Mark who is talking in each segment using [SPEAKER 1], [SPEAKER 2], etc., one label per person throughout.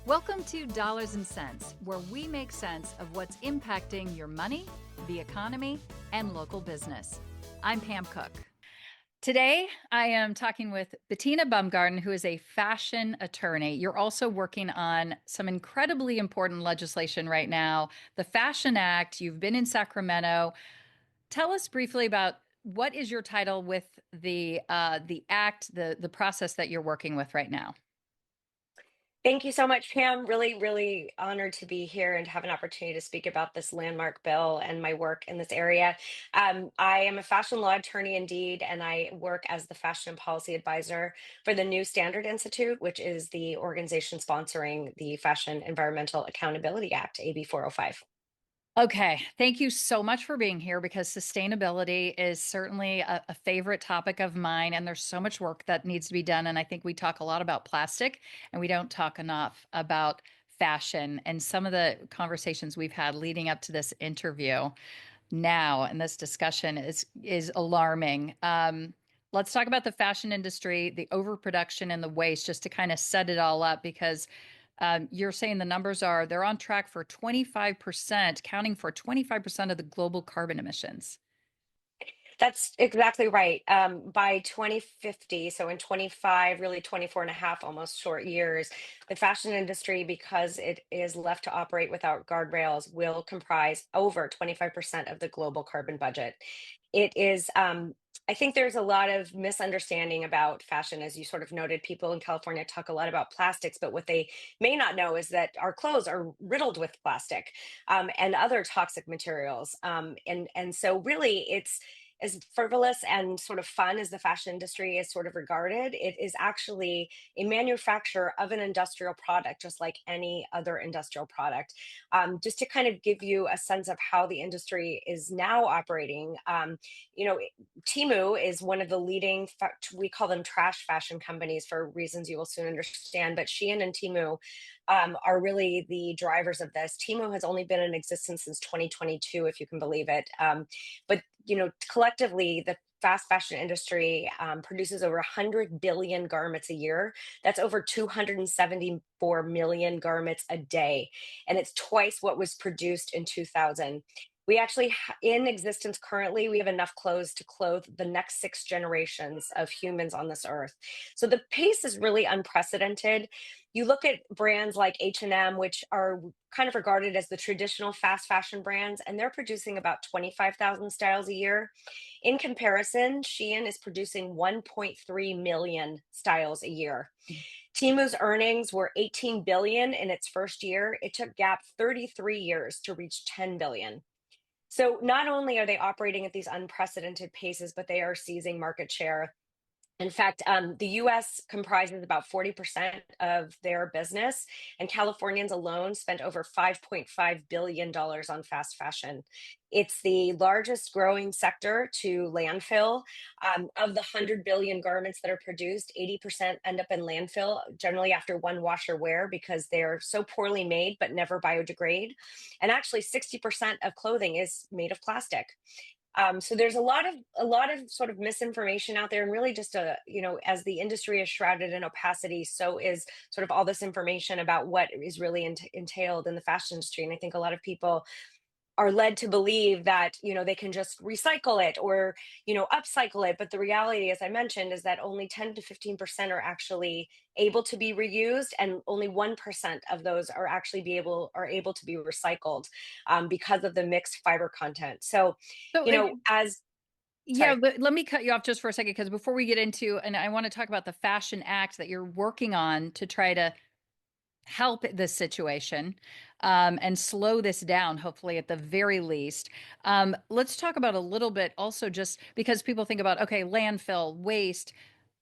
[SPEAKER 1] Welcome to Dollars and Cents, where we make sense of what's impacting your money, the economy, and local business. I'm Pam Cook. Today, I am talking with Betina Baumgarten, who is a fashion attorney. You're also working on some incredibly important legislation right now, the Fashion Act. You've been in Sacramento. Tell us briefly about what is your title with the act, the process that you're working with right now.
[SPEAKER 2] Thank you so much, Pam. Really honored to be here and have an opportunity to speak about this landmark bill and my work in this area. I am a fashion law attorney indeed, and I work as the fashion and policy advisor for the New Standard Institute, which is the organization sponsoring the Fashion Environmental Accountability Act, AB 405.
[SPEAKER 1] Okay, thank you so much for being here because sustainability is certainly a favorite topic of mine, and there's so much work that needs to be done. And I think we talk a lot about plastic, and we don't talk enough about fashion. And some of the conversations we've had leading up to this interview now and this discussion is alarming. Let's talk about the fashion industry, the overproduction and the waste, just to kind of set it all up because you're saying the numbers are they're on track for 25%, counting for 25% of the global carbon emissions.
[SPEAKER 2] That's exactly right. By 2050, so in 25, really 24 and a half, almost short years, the fashion industry, because it is left to operate without guardrails, will comprise over 25% of the global carbon budget. It is, I think there's a lot of misunderstanding about fashion. As you sort of noted, people in California talk a lot about plastics, but what they may not know is that our clothes are riddled with plastic and other toxic materials. And so really it's as frivolous and sort of fun as the fashion industry is sort of regarded, it is actually a manufacturer of an industrial product, just like any other industrial product. Just to kind of give you a sense of how the industry is now operating, you know, Timu is one of the leading, we call them trash fashion companies for reasons you will soon understand, but Shein and Timu are really the drivers of this. Timu has only been in existence since 2022, if you can believe it. But collectively, the fast fashion industry produces over 100 billion garments a year. That's over 274 million garments a day. And it's twice what was produced in 2000. We actually, in existence currently, we have enough clothes to clothe the next 6 generations of humans on this earth. So the pace is really unprecedented. You look at brands like H&M, which are kind of regarded as the traditional fast fashion brands, and they're producing about 25,000 styles a year. In comparison, Shein is producing 1.3 million styles a year. Timu's earnings were 18 billion in its first year. It took Gap 33 years to reach 10 billion. So not only are they operating at these unprecedented paces, but they are seizing market share. In fact, the US comprises about 40% of their business, and Californians alone spent over $5.5 billion on fast fashion. It's the largest growing sector to landfill. Of the 100 billion garments that are produced, 80% end up in landfill, generally after one wash or wear, because they're so poorly made but never biodegrade. And actually, 60% of clothing is made of plastic. So there's a lot of sort of misinformation out there, and really just as the industry is shrouded in opacity, so is sort of all this information about what is really entailed in the fashion industry. And I think a lot of people are led to believe that they can just recycle it or upcycle it, but the reality, as I mentioned, is that only 10 to 15% are actually able to be reused, and only 1% of those are able to be recycled because of the mixed fiber content. So
[SPEAKER 1] So,
[SPEAKER 2] as
[SPEAKER 1] yeah,
[SPEAKER 2] sorry.
[SPEAKER 1] but let me cut you off just for a second because before we get into, and I want to talk about the Fashion Act that you're working on to try to help this situation and slow this down, hopefully, at the very least. Let's talk about a little bit also, just because people think about, okay, landfill, waste,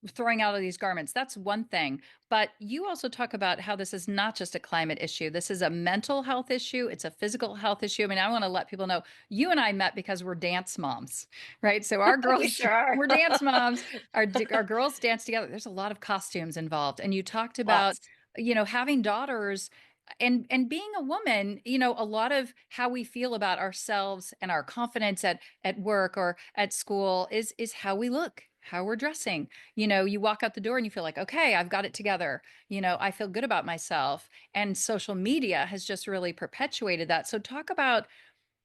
[SPEAKER 1] throwing out of these garments. That's one thing. But you also talk about how this is not just a climate issue. This is a mental health issue. It's a physical health issue. I mean, I want to let people know you and I met because we're dance moms, right? So our
[SPEAKER 2] We
[SPEAKER 1] girls,
[SPEAKER 2] sure are.
[SPEAKER 1] we're dance moms. Our girls dance together. There's a lot of costumes involved. And you talked about,
[SPEAKER 2] Lots.
[SPEAKER 1] having daughters and being a woman, a lot of how we feel about ourselves and our confidence at work or at school is how we look. how we're dressing. You walk out the door and you feel like, okay, I've got it together. I feel good about myself. And social media has just really perpetuated that. So, talk about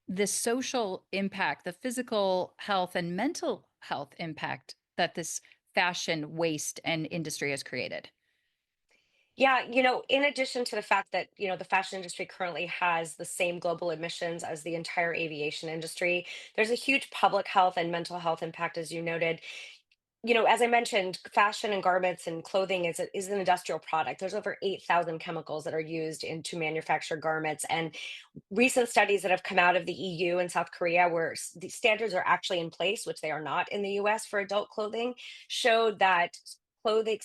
[SPEAKER 1] the social impact, the physical health and mental health impact that this fashion waste and industry has created.
[SPEAKER 2] Yeah, in addition to the fact that, the fashion industry currently has the same global emissions as the entire aviation industry, there's a huge public health and mental health impact, as you noted. As I mentioned, fashion and garments and clothing is an industrial product. There's over 8,000 chemicals that are used to manufacture garments. And recent studies that have come out of the EU and South Korea, where the standards are actually in place, which they are not in the US for adult clothing, showed that clothing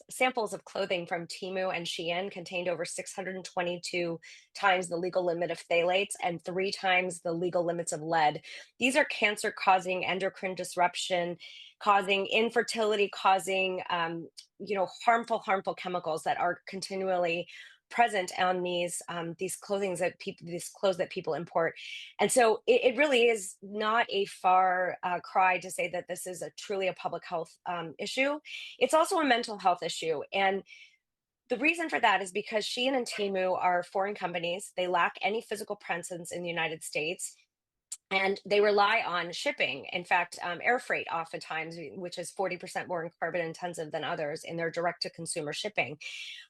[SPEAKER 2] samples of clothing from Temu and Shein contained over 622 times the legal limit of phthalates and 3 times the legal limits of lead. These are cancer causing, endocrine disruption causing, infertility causing, harmful chemicals that are continually present on these clothes that people import. And so it really is not a far cry to say that this is truly a public health issue. It's also a mental health issue. And the reason for that is because Shein and Temu are foreign companies. They lack any physical presence in the United States, and they rely on shipping. In fact, air freight oftentimes, which is 40% more carbon intensive than others in their direct to consumer shipping.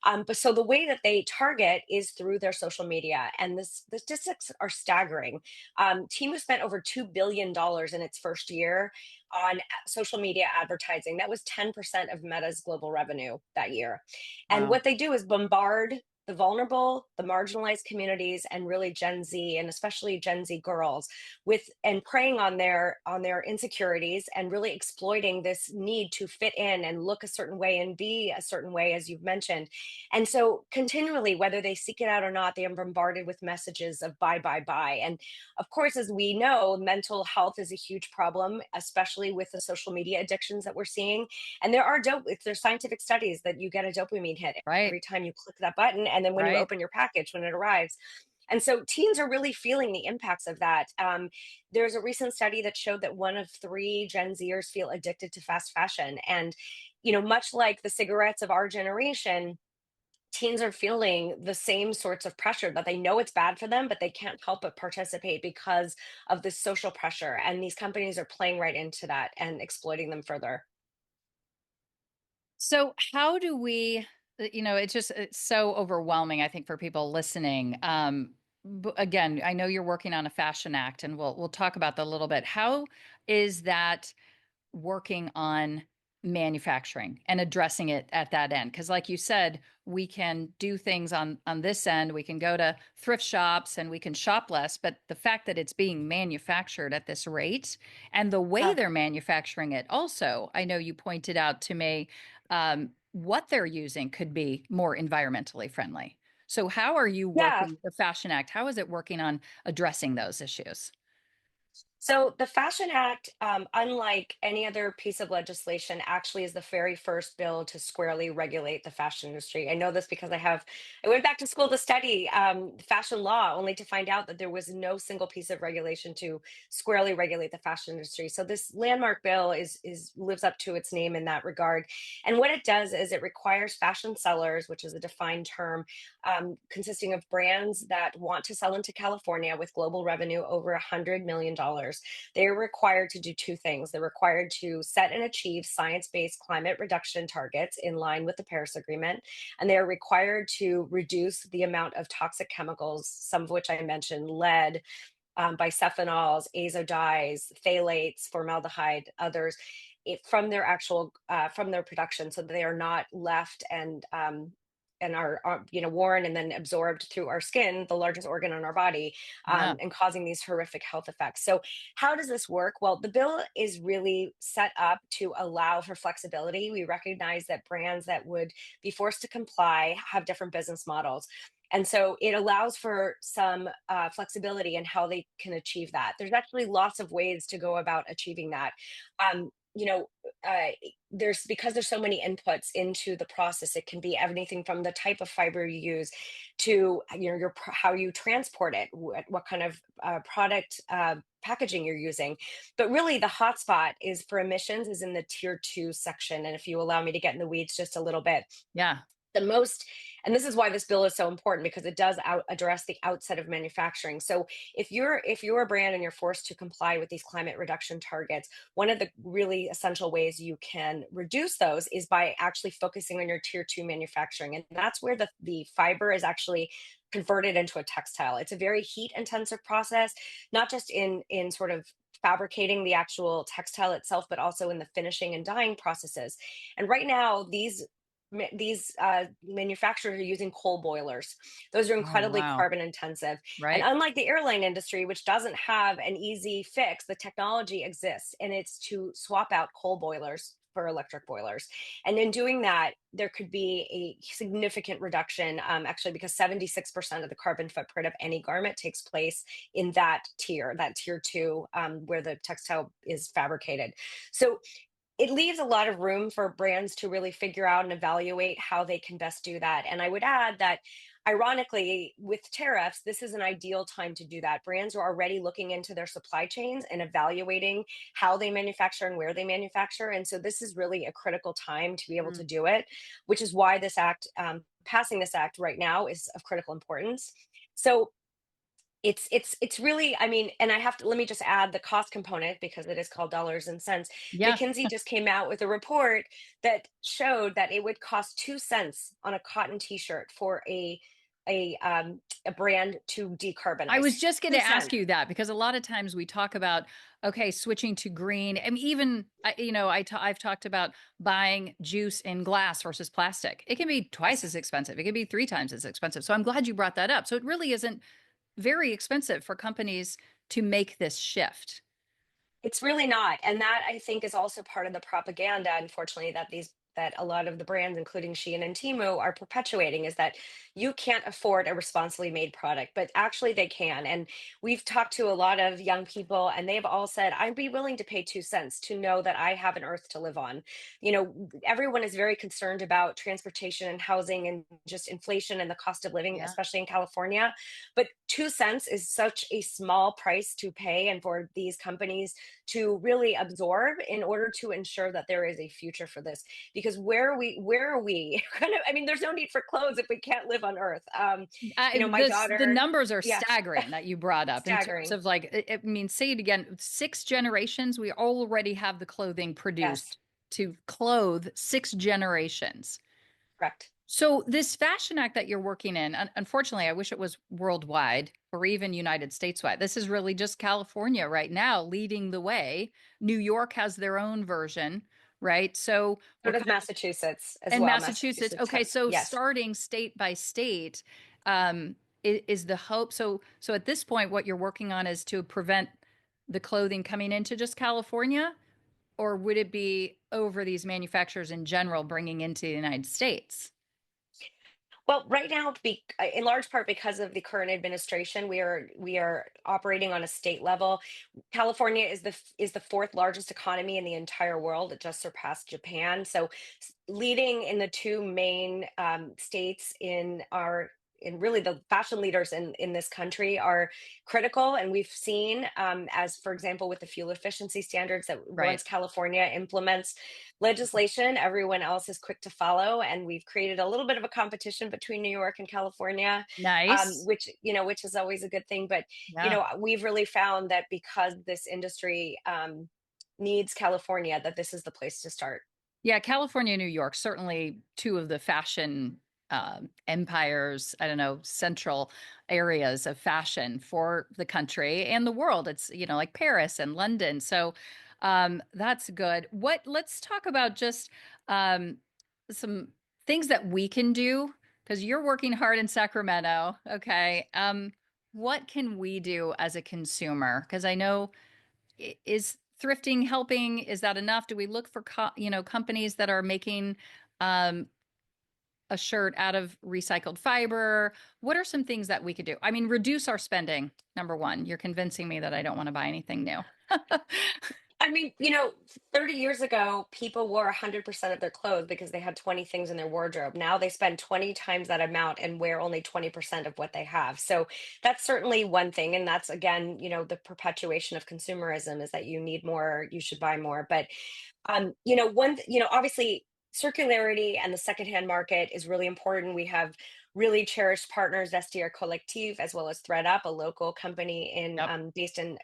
[SPEAKER 2] But so the way that they target is through their social media, and the statistics are staggering. Temu spent over $2 billion in its first year on social media advertising. That was 10% of Meta's global revenue that year. And
[SPEAKER 1] Wow.
[SPEAKER 2] what they do is bombard the vulnerable, the marginalized communities, and really Gen Z, and especially Gen Z girls, with and preying on their insecurities and really exploiting this need to fit in and look a certain way and be a certain way, as you've mentioned. And so continually, whether they seek it out or not, they are bombarded with messages of buy, buy, buy. And of course, as we know, mental health is a huge problem, especially with the social media addictions that we're seeing. And there's scientific studies that you get a dopamine hit
[SPEAKER 1] Right.
[SPEAKER 2] every time you click that button, and then when you
[SPEAKER 1] Right.
[SPEAKER 2] open your package when it arrives. And so teens are really feeling the impacts of that. There's a recent study that showed that 1 of 3 Gen Zers feel addicted to fast fashion. And, much like the cigarettes of our generation, teens are feeling the same sorts of pressure that they know it's bad for them, but they can't help but participate because of this social pressure. And these companies are playing right into that and exploiting them further.
[SPEAKER 1] So, how do we, it's so overwhelming, I think, for people listening. Again, I know you're working on a fashion act, and we'll talk about that a little bit. How is that working on manufacturing and addressing it at that end? Because like you said, we can do things on this end. We can go to thrift shops and we can shop less, but the fact that it's being manufactured at this rate and the way
[SPEAKER 2] Yeah.
[SPEAKER 1] they're manufacturing it also, I know you pointed out to me, what they're using could be more environmentally friendly. So how are you
[SPEAKER 2] Yeah.
[SPEAKER 1] working the Fashion Act? How is it working on addressing those issues?
[SPEAKER 2] So the Fashion Act, unlike any other piece of legislation, actually is the very first bill to squarely regulate the fashion industry. I know this because I went back to school to study fashion law, only to find out that there was no single piece of regulation to squarely regulate the fashion industry. So this landmark bill is lives up to its name in that regard. And what it does is it requires fashion sellers, which is a defined term, consisting of brands that want to sell into California with global revenue over $100 million. They are required to do 2 things. They're required to set and achieve science based climate reduction targets in line with the Paris Agreement. And they are required to reduce the amount of toxic chemicals, some of which I mentioned: lead, bisphenols, azo-dyes, phthalates, formaldehyde, others, from their production, so that they are not left and are worn and then absorbed through our skin, the largest organ on our body,
[SPEAKER 1] Yeah.
[SPEAKER 2] and causing these horrific health effects. So how does this work? Well, the bill is really set up to allow for flexibility. We recognize that brands that would be forced to comply have different business models. And so it allows for some flexibility in how they can achieve that. There's actually lots of ways to go about achieving that. you know, uh, there's so many inputs into the process. It can be anything from the type of fiber you use to how you transport it, what kind of product packaging you're using. But really, the hotspot is for emissions is in the tier 2 section. And if you allow me to get in the weeds just a little bit,
[SPEAKER 1] Yeah.
[SPEAKER 2] the most and this is why this bill is so important because it does address the outset of manufacturing. So if you're a brand and you're forced to comply with these climate reduction targets, one of the really essential ways you can reduce those is by actually focusing on your tier 2 manufacturing, and that's where the fiber is actually converted into a textile. It's a very heat intensive process, not just in sort of fabricating the actual textile itself, but also in the finishing and dyeing processes. And right now, these manufacturers are using coal boilers. Those are
[SPEAKER 1] Oh,
[SPEAKER 2] incredibly
[SPEAKER 1] wow.
[SPEAKER 2] carbon intensive. And
[SPEAKER 1] Right.
[SPEAKER 2] unlike the airline industry, which doesn't have an easy fix, the technology exists, and it's to swap out coal boilers for electric boilers. And in doing that, there could be a significant reduction, actually, because 76% of the carbon footprint of any garment takes place in that tier 2, where the textile is fabricated. So it leaves a lot of room for brands to really figure out and evaluate how they can best do that. And I would add that, ironically, with tariffs, this is an ideal time to do that. Brands are already looking into their supply chains and evaluating how they manufacture and where they manufacture. And so this is really a critical time to be able to
[SPEAKER 1] Mm.
[SPEAKER 2] do it, which is why passing this act right now is of critical importance. So it's really, I mean, and I have to let me just add the cost component because it is called dollars and cents.
[SPEAKER 1] Yeah.
[SPEAKER 2] McKinsey just came out with a report that showed that it would cost 2 cents on a cotton t-shirt for a brand to
[SPEAKER 1] I
[SPEAKER 2] decarbonize.
[SPEAKER 1] was just going to
[SPEAKER 2] Two
[SPEAKER 1] ask
[SPEAKER 2] cents.
[SPEAKER 1] you that because a lot of times we talk about, okay, switching to green. I mean, even, I've talked about buying juice in glass versus plastic. It can be twice
[SPEAKER 2] Yes.
[SPEAKER 1] as expensive. It can be three times as expensive. So I'm glad you brought that up. So it really isn't very expensive for companies to make this shift.
[SPEAKER 2] It's really not. And that, I think, is also part of the propaganda, unfortunately, that a lot of the brands, including Shein and Temu, are perpetuating, is that you can't afford a responsibly made product, but actually they can. And we've talked to a lot of young people, and they've all said, I'd be willing to pay 2 cents to know that I have an earth to live on. Everyone is very concerned about transportation and housing and just inflation and the cost of living,
[SPEAKER 1] Yeah.
[SPEAKER 2] especially in California. But 2 cents is such a small price to pay, and for these companies to really absorb in order to ensure that there is a future for this. Because where are we kind of, I mean, there's no need for clothes if we can't live on earth. My
[SPEAKER 1] The
[SPEAKER 2] daughter,
[SPEAKER 1] numbers are
[SPEAKER 2] yes.
[SPEAKER 1] staggering that you brought up in terms
[SPEAKER 2] Staggering.
[SPEAKER 1] of like, I mean, say it again, 6 generations, we already have the clothing
[SPEAKER 2] Yes.
[SPEAKER 1] produced to clothe 6 generations.
[SPEAKER 2] Correct.
[SPEAKER 1] So this fashion act that you're working in, unfortunately, I wish it was worldwide or even United States wide. This is really just California right now leading the way. New York has their own version, right? So
[SPEAKER 2] So
[SPEAKER 1] we're
[SPEAKER 2] does
[SPEAKER 1] kind
[SPEAKER 2] Massachusetts as
[SPEAKER 1] and
[SPEAKER 2] well.
[SPEAKER 1] Massachusetts.
[SPEAKER 2] Massachusetts
[SPEAKER 1] Okay,
[SPEAKER 2] has,
[SPEAKER 1] so
[SPEAKER 2] yes.
[SPEAKER 1] starting state by state, is the hope. So at this point, what you're working on is to prevent the clothing coming into just California, or would it be over these manufacturers in general bringing into the United States?
[SPEAKER 2] Well, right now, in large part because of the current administration, we are operating on a state level. California is the fourth largest economy in the entire world. It just surpassed Japan. So, leading in the two main states in really the fashion leaders in this country are critical. And we've seen, as for example, with the fuel efficiency standards, that
[SPEAKER 1] Right.
[SPEAKER 2] once California implements legislation, everyone else is quick to follow. And we've created a little bit of a competition between New York and California,
[SPEAKER 1] Nice.
[SPEAKER 2] which is always a good thing. But
[SPEAKER 1] Yeah.
[SPEAKER 2] we've really found that because this industry needs California, that this is the place to start.
[SPEAKER 1] Yeah, California, New York, certainly two of the fashion empires, I don't know, central areas of fashion for the country and the world. It's, like Paris and London. So that's good. Let's talk about just um, some things that we can do because you're working hard in Sacramento. Okay. What can we do as a consumer? Because I know is thrifting helping? Is that enough? Do we look for companies that are making um, a shirt out of recycled fiber? What are some things that we could do? I mean, reduce our spending. Number one, you're convincing me that I don't want to buy anything new.
[SPEAKER 2] I mean, 30 years ago, people wore 100% of their clothes because they had 20 things in their wardrobe. Now they spend 20 times that amount and wear only 20% of what they have. So that's certainly one thing. And that's, again, the perpetuation of consumerism is that you need more, you should buy more. But obviously circularity and the secondhand market is really important. We have really cherished partners, Vestiaire Collective, as well as ThreadUp, a local company
[SPEAKER 1] Yep.
[SPEAKER 2] based in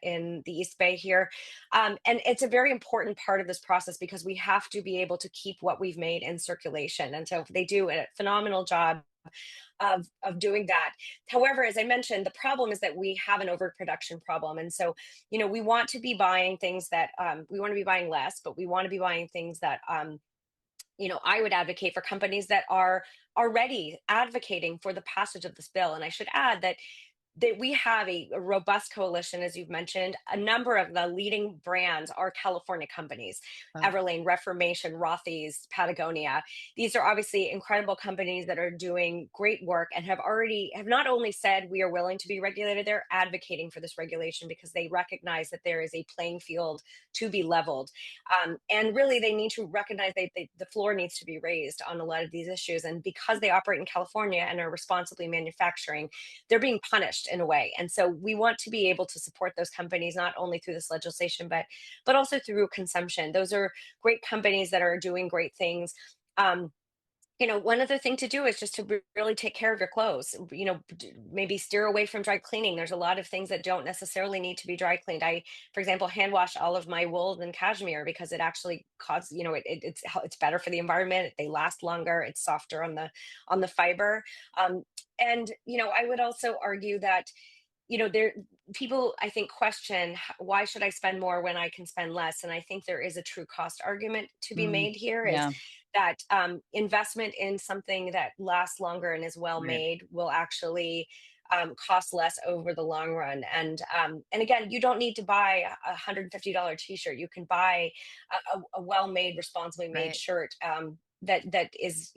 [SPEAKER 2] the East Bay here. And it's a very important part of this process because we have to be able to keep what we've made in circulation. And so they do a phenomenal job of doing that. However, as I mentioned, the problem is that we have an overproduction problem. And so, we want to be buying things that we want to be buying less, but we want to be buying things that I would advocate for companies that are already advocating for the passage of this bill. And I should add that we have a robust coalition, as you've mentioned. A number of the leading brands are California companies:
[SPEAKER 1] Oh,
[SPEAKER 2] Everlane, Reformation, Rothy's, Patagonia. These are obviously incredible companies that are doing great work and have not only said we are willing to be regulated, they're advocating for this regulation because they recognize that there is a playing field to be leveled. And really, they need to recognize the floor needs to be raised on a lot of these issues. And because they operate in California and are responsibly manufacturing, they're being punished in a way. And so we want to be able to support those companies not only through this legislation, but also through consumption. Those are great companies that are doing great things. Um, one other thing to do is just to really take care of your clothes. Maybe steer away from dry cleaning. There's a lot of things that don't necessarily need to be dry cleaned. I, for example, hand wash all of my wool and cashmere because it actually causes, it's better for the environment. They last longer. It's softer on the fiber. And I would also argue that there people, I think, question, why should I spend more when I can spend less? And I think there is a true cost argument to be
[SPEAKER 1] mm,
[SPEAKER 2] made here, is
[SPEAKER 1] yeah.
[SPEAKER 2] that investment in something that lasts longer and is well
[SPEAKER 1] Right.
[SPEAKER 2] made will actually cost less over the long run. And again, you don't need to buy $150 t-shirt. You can buy a well-made, responsibly made
[SPEAKER 1] Right.
[SPEAKER 2] shirt, that is,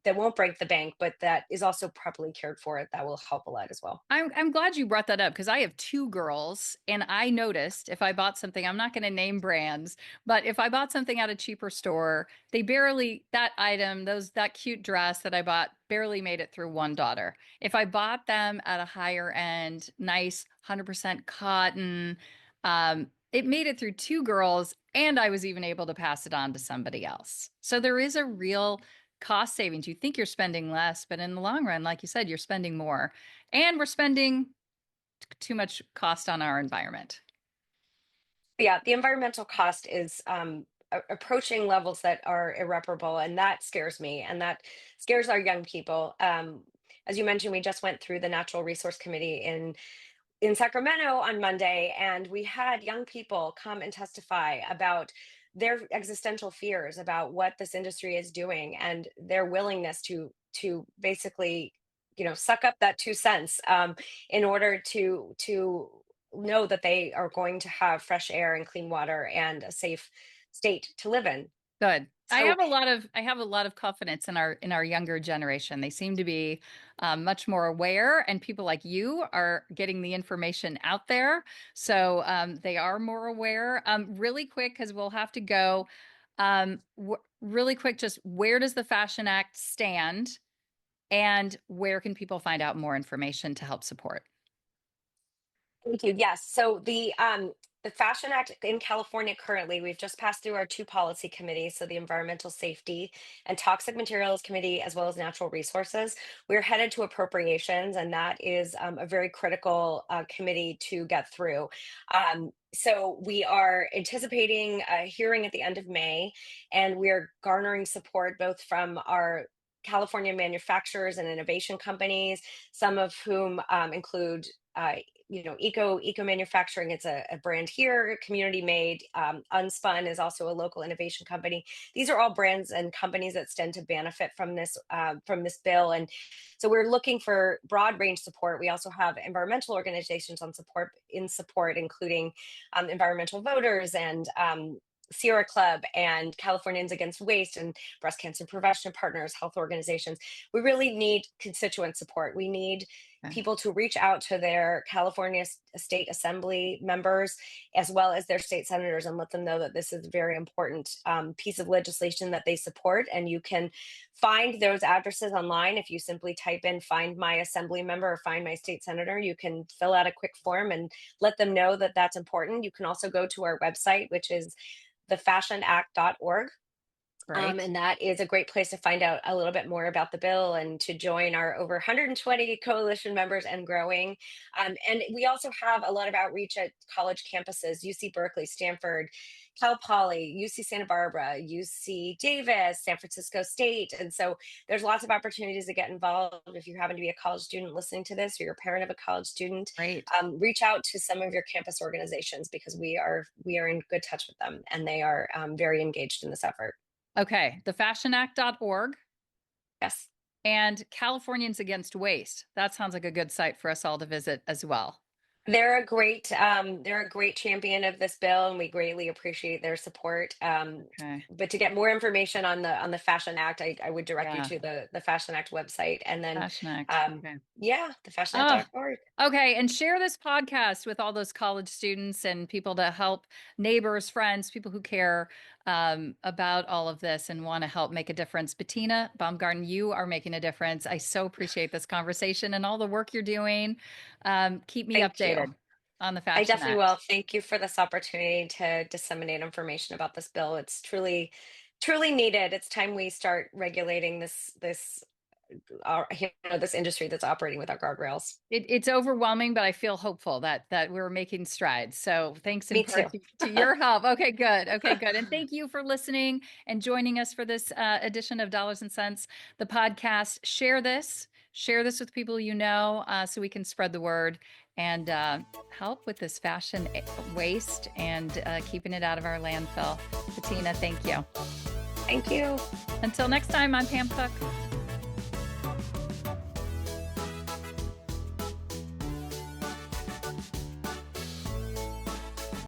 [SPEAKER 2] that won't break the bank, but that is also properly cared for. That will help a lot as well.
[SPEAKER 1] I'm glad you brought that up because I have two girls and I noticed if I bought something, I'm not going to name brands, but if I bought something at a cheaper store, they barely that item, that cute dress that I bought barely made it through one daughter. If I bought them at a higher end, nice 100% cotton, it made it through two girls and I was even able to pass it on to somebody else. So there is a real cost savings. You think you're spending less, but in the long run, like you said, you're spending more. And we're spending too much cost on our environment.
[SPEAKER 2] Yeah, the environmental cost is approaching levels that are irreparable, and that scares me, and that scares our young people. As you mentioned, we just went through the Natural Resource Committee in Sacramento on Monday, and we had young people come and testify about their existential fears about what this industry is doing and their willingness to basically, suck up that 2 cents in order to know that they are going to have fresh air and clean water and a safe state to live in.
[SPEAKER 1] Good.
[SPEAKER 2] So
[SPEAKER 1] I have a lot of confidence in our younger generation. They seem to be much more aware, and people like you are getting the information out there, so they are more aware. Really quick, because we'll have to go. Really quick, just where does the Fashion Act stand, and where can people find out more information to help support?
[SPEAKER 2] thank you. Yes. So the Fashion Act in California currently, we've just passed through our two policy committees, so the Environmental Safety and Toxic Materials Committee, as well as Natural Resources. We're headed to appropriations, and that is a very critical committee to get through. So we are anticipating a hearing at the end of May, and we're garnering support both from our California manufacturers and innovation companies, some of whom include eco manufacturing. It's a brand here, community made. Unspun is also a local innovation company. These are all brands and companies that stand to benefit from this bill. And so we're looking for broad range support. We also have environmental organizations in support, including environmental voters and Sierra Club and Californians Against Waste and Breast Cancer Prevention Partners, health organizations. We really need constituent support. We need
[SPEAKER 1] Okay.
[SPEAKER 2] people to reach out to their California State Assembly members as well as their state senators and let them know that this is a very important piece of legislation that they support. And you can find those addresses online. If you simply type in "find my assembly member" or "find my state senator," you can fill out a quick form and let them know that that's important. You can also go to our website, which is thefashionact.org.
[SPEAKER 1] Great.
[SPEAKER 2] And that is a great place to find out a little bit more about the bill and to join our over 120 coalition members and growing. And we also have a lot of outreach at college campuses: UC Berkeley, Stanford, Cal Poly, UC Santa Barbara, UC Davis, San Francisco State. And so there's lots of opportunities to get involved. If you happen to be a college student listening to this, or you're a parent of a college student,
[SPEAKER 1] Great.
[SPEAKER 2] reach out to some of your campus organizations because we are in good touch with them and they are very engaged in this effort.
[SPEAKER 1] Okay. Thefashionact.org
[SPEAKER 2] Yes.
[SPEAKER 1] and Californians Against Waste. That sounds like a good site for us all to visit as well.
[SPEAKER 2] They're a great champion of this bill, and we greatly appreciate their support.
[SPEAKER 1] Okay.
[SPEAKER 2] But to get more information on the Fashion Act, I would direct you
[SPEAKER 1] Yeah.
[SPEAKER 2] to the Fashion Act website, and then
[SPEAKER 1] Fashion Act. Okay.
[SPEAKER 2] yeah,
[SPEAKER 1] Oh,
[SPEAKER 2] thefashionact.org.
[SPEAKER 1] okay. And share this podcast with all those college students and people to help neighbors, friends, people who care about all of this and want to help make a difference. Betina Baumgarten, you are making a difference. I so appreciate this conversation and all the work you're doing. Keep me
[SPEAKER 2] Thank you.
[SPEAKER 1] updated on the
[SPEAKER 2] I
[SPEAKER 1] Fashion
[SPEAKER 2] definitely will.
[SPEAKER 1] Act.
[SPEAKER 2] Thank you for this opportunity to disseminate information about this bill. It's truly needed. It's time we start regulating this industry that's operating without guardrails.
[SPEAKER 1] It's overwhelming, but I feel hopeful that we're making strides. So thanks in
[SPEAKER 2] Me
[SPEAKER 1] part
[SPEAKER 2] too.
[SPEAKER 1] to your help. Okay, good. Okay, good. And thank you for listening and joining us for this edition of Dollars and Cents, the podcast. Share this with people you know, so we can spread the word and help with this fashion waste and keeping it out of our landfill. Betina, thank you.
[SPEAKER 2] Thank you.
[SPEAKER 1] Until next time, I'm Pam Cook.